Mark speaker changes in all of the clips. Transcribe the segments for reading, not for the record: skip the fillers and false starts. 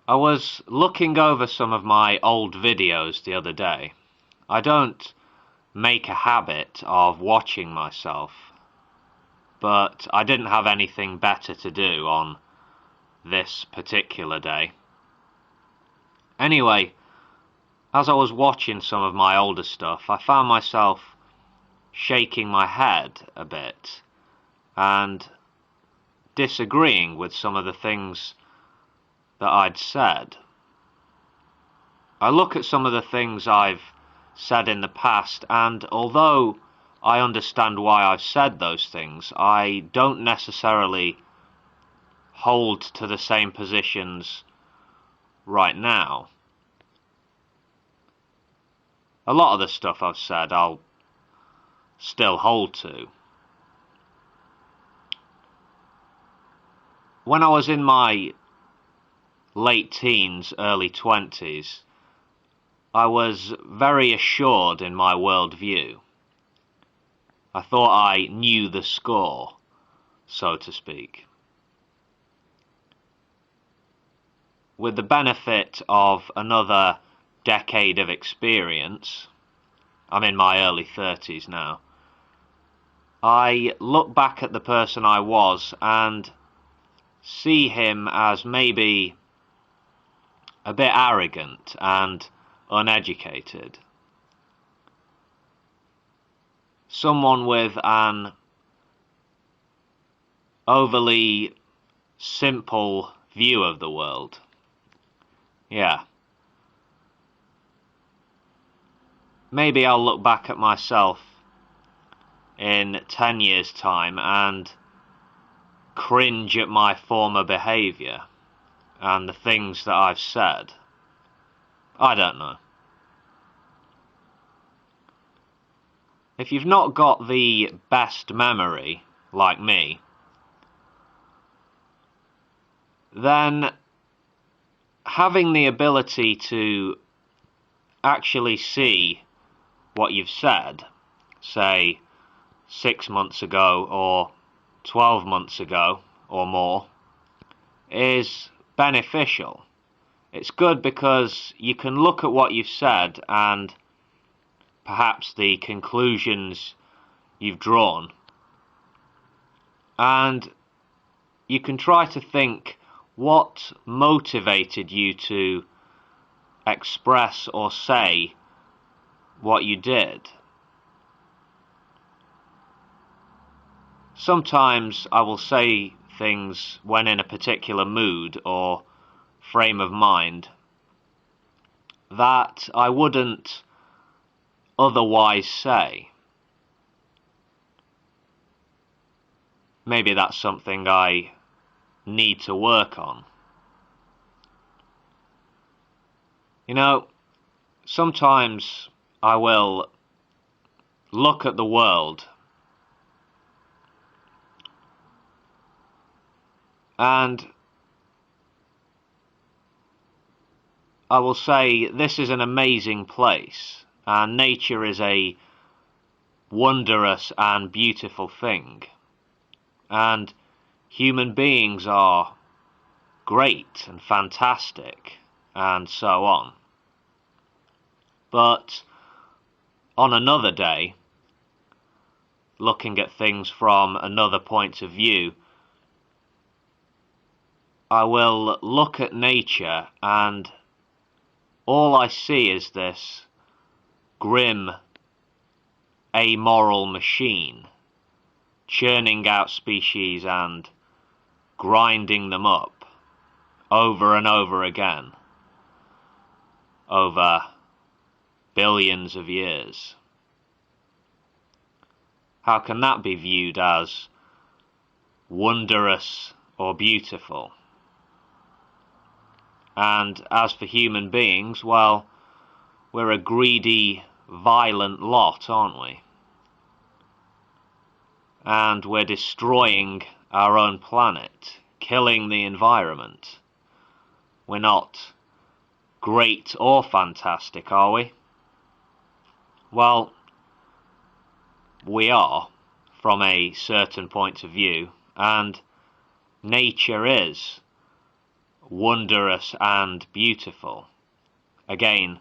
Speaker 1: I was looking over some of my old videos the other day. I don't make a habit of watching myself, but I didn't have anything better to do on this particular day. Anyway, as I was watching some of my older stuff, I found myself shaking my head a bit and disagreeing with some of the things that I'd said. I look at some of the things I've said in the past, and although I understand why I've said those things, I don't necessarily hold to the same positions right now. A lot of the stuff I've said I'll still hold to. When I was in my late teens, early 20s, I was very assured in my worldview. I thought I knew the score, so to speak. With the benefit of another decade of experience, I'm in my early 30s now, I look back at the person I was and see him as maybe a bit arrogant and uneducated. Someone with an overly simple view of the world. Yeah. Maybe I'll look back at myself in 10 years' time and cringe at my former behaviour and the things that I've said. I don't know. If you've not got the best memory, like me, then having the ability to actually see what you've said, say 6 months ago or 12 months ago or more, is beneficial. It's good because you can look at what you've said and perhaps the conclusions you've drawn, and you can try to think what motivated you to express or say what you did. Sometimes I will say things when in a particular mood or frame of mind that I wouldn't otherwise say. Maybe that's something I need to work on. You know, sometimes I will look at the world and I will say, this is an amazing place, and nature is a wondrous and beautiful thing, and human beings are great and fantastic, and so on. But on another day, looking at things from another point of view, I will look at nature and all I see is this grim, amoral machine, churning out species and grinding them up over and over again, over billions of years. How can that be viewed as wondrous or beautiful? And as for human beings, well, we're a greedy, violent lot, aren't we? And we're destroying our own planet, killing the environment. We're not great or fantastic, are we? Well, we are, from a certain point of view, and nature is wondrous and beautiful, again,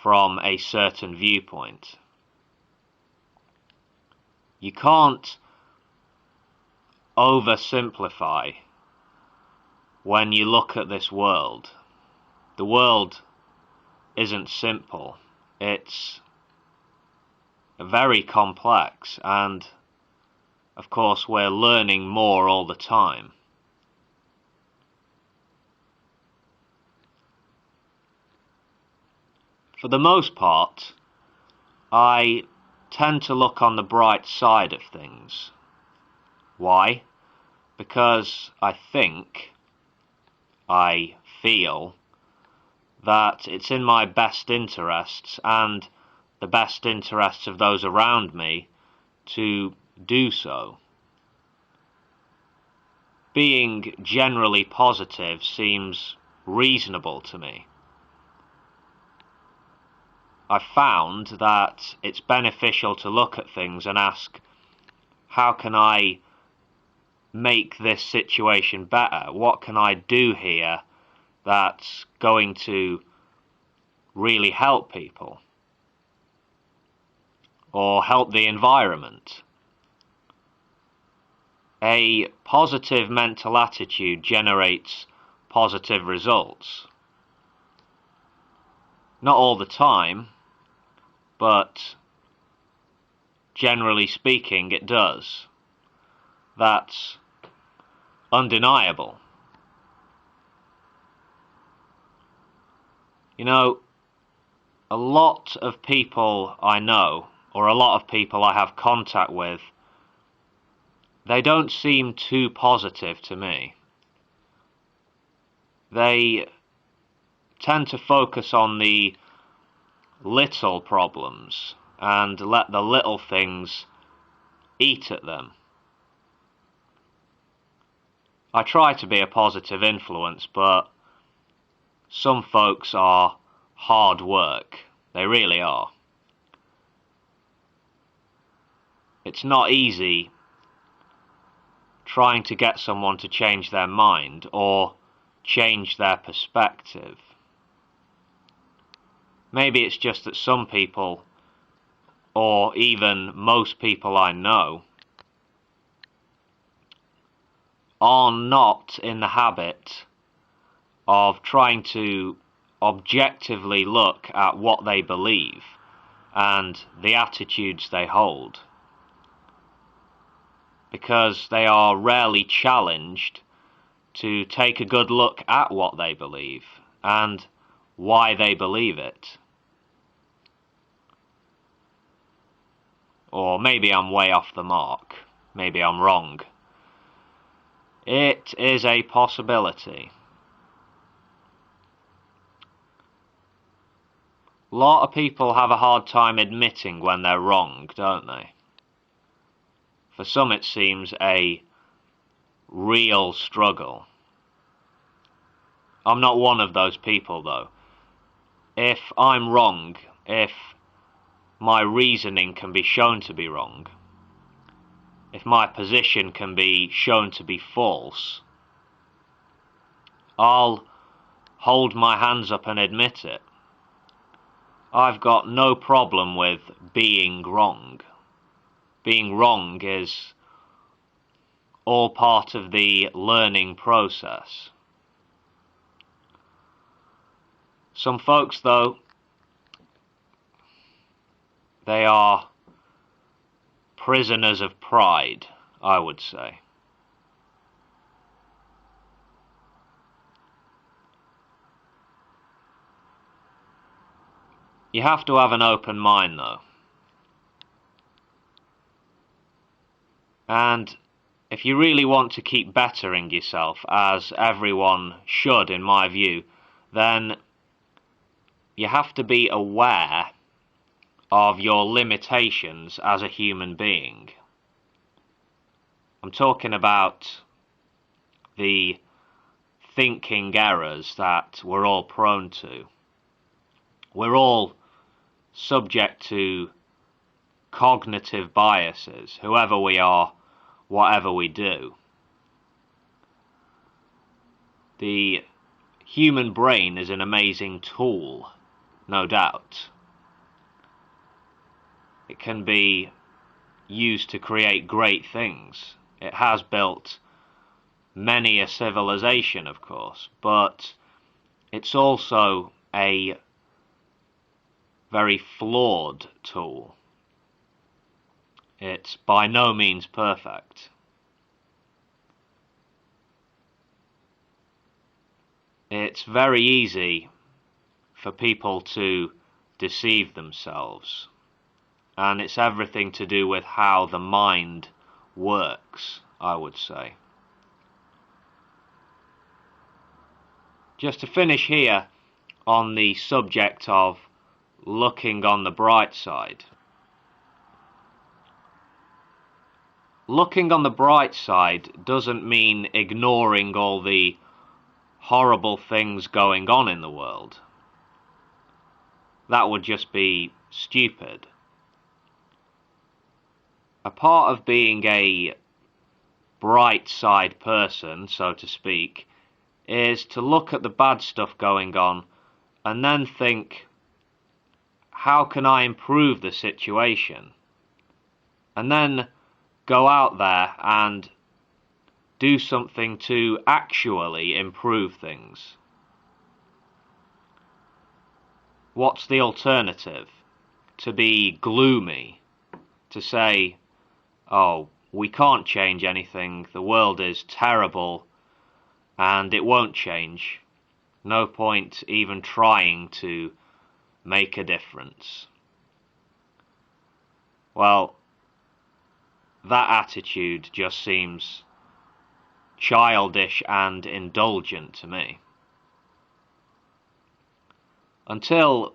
Speaker 1: from a certain viewpoint. You can't oversimplify when you look at this world. The world isn't simple. It's very complex, and of course we're learning more all the time. For the most part, I tend to look on the bright side of things. Why? Because I feel that it's in my best interests and the best interests of those around me to do so. Being generally positive seems reasonable to me. I've found that it's beneficial to look at things and ask, how can I make this situation better? What can I do here that's going to really help people or help the environment? A positive mental attitude generates positive results. Not all the time, but generally speaking it does. That's undeniable. You know, a lot of people I know, or a lot of people I have contact with, they don't seem too positive to me. They tend to focus on the little problems and let the little things eat at them. I try to be a positive influence, but some folks are hard work. They really are. It's not easy trying to get someone to change their mind or change their perspective. Maybe it's just that some people, or even most people I know, are not in the habit of trying to objectively look at what they believe and the attitudes they hold, because they are rarely challenged to take a good look at what they believe and why they believe it. Or maybe I'm way off the mark. Maybe I'm wrong. It is a possibility. A lot of people have a hard time admitting when they're wrong, don't they? For some it seems a real struggle. I'm not one of those people, though. If I'm wrong, if my reasoning can be shown to be wrong, if my position can be shown to be false, I'll hold my hands up and admit it. I've got no problem with being wrong. Being wrong is all part of the learning process. Some folks, though, they are prisoners of pride, I would say. You have to have an open mind, though. And if you really want to keep bettering yourself, as everyone should in my view, then you have to be aware of your limitations as a human being. I'm talking about the thinking errors that we're all prone to. We're all subject to cognitive biases, whoever we are, whatever we do. The human brain is an amazing tool, no doubt. It can be used to create great things. It has built many a civilization, of course, but it's also a very flawed tool. It's by no means perfect. It's very easy for people to deceive themselves, and it's everything to do with how the mind works, I would say. Just to finish here on the subject of looking on the bright side. Looking on the bright side doesn't mean ignoring all the horrible things going on in the world. That would just be stupid. A part of being a bright side person, so to speak, is to look at the bad stuff going on and then think, how can I improve the situation? And then go out there and do something to actually improve things. What's the alternative? To be gloomy, to say, oh, we can't change anything, the world is terrible, and it won't change. No point even trying to make a difference. Well, that attitude just seems childish and indulgent to me. Until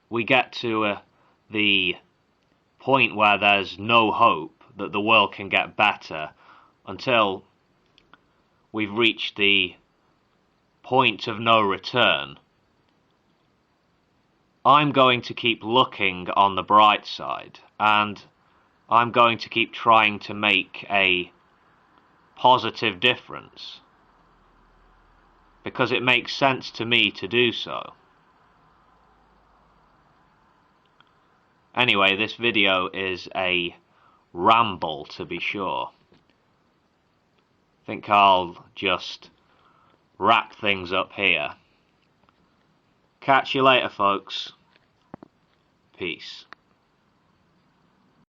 Speaker 1: we get to the point where there's no hope that the world can get better, until we've reached the point of no return, I'm going to keep looking on the bright side, and I'm going to keep trying to make a positive difference, because it makes sense to me to do so. Anyway, this video is a ramble, to be sure. I think I'll just wrap things up here. Catch you later, folks. Peace.